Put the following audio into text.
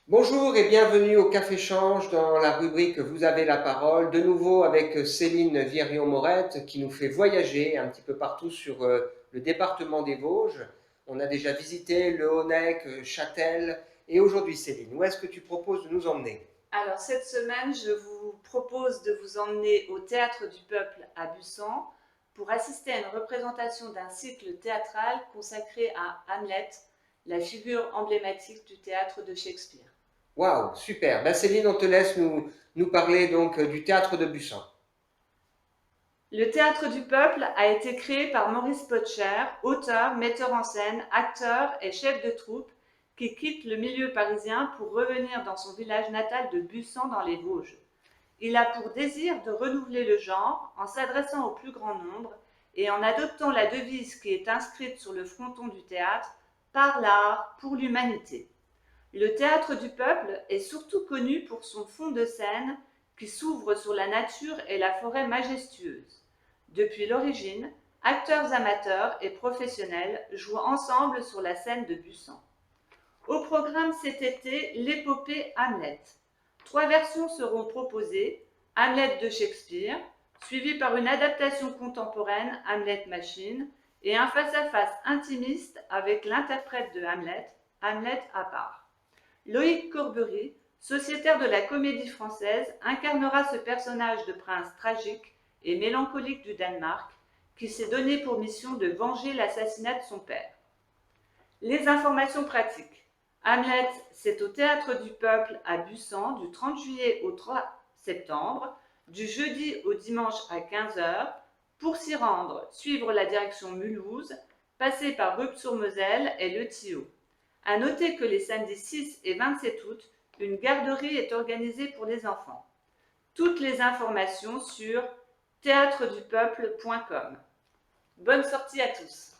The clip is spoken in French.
Bonjour et bienvenue au Café Change dans la rubrique Vous avez la parole, de nouveau avec Céline Virion-Morette qui nous fait voyager un petit peu partout sur le département des Vosges. On a déjà visité Le Honnec, Châtel et aujourd'hui Céline, où est-ce que tu proposes de nous emmener? Alors cette semaine, je vous propose de vous emmener au Théâtre du Peuple à Bussan pour assister à une représentation d'un cycle théâtral consacré à Hamlet, la figure emblématique du théâtre de Shakespeare. Waouh, super. Ben Céline, on te laisse nous parler donc du théâtre de Bussan. Le Théâtre du Peuple a été créé par Maurice Potcher, auteur, metteur en scène, acteur et chef de troupe, qui quitte le milieu parisien pour revenir dans son village natal de Bussan dans les Vosges. Il a pour désir de renouveler le genre en s'adressant au plus grand nombre et en adoptant la devise qui est inscrite sur le fronton du théâtre: par l'art, pour l'humanité. Le théâtre du peuple est surtout connu pour son fond de scène qui s'ouvre sur la nature et la forêt majestueuse. Depuis l'origine, acteurs amateurs et professionnels jouent ensemble sur la scène de Bussan. Au programme cet été, l'épopée Hamlet. Trois versions seront proposées: Hamlet de Shakespeare, suivi par une adaptation contemporaine, Hamlet Machine, et un face-à-face intimiste avec l'interprète de Hamlet, Hamlet à part. Loïc Corbery, sociétaire de la Comédie Française, incarnera ce personnage de prince tragique et mélancolique du Danemark, qui s'est donné pour mission de venger l'assassinat de son père. Les informations pratiques. Hamlet, c'est au Théâtre du Peuple à Bussan du 30 juillet au 3 septembre, du jeudi au dimanche à 15 heures. Pour s'y rendre, suivre la direction Mulhouse, passer par Rupt-sur-Moselle et Le Thillot. À noter que les samedis 6 et 27 août, une garderie est organisée pour les enfants. Toutes les informations sur théâtredupeuple.com. Bonne sortie à tous!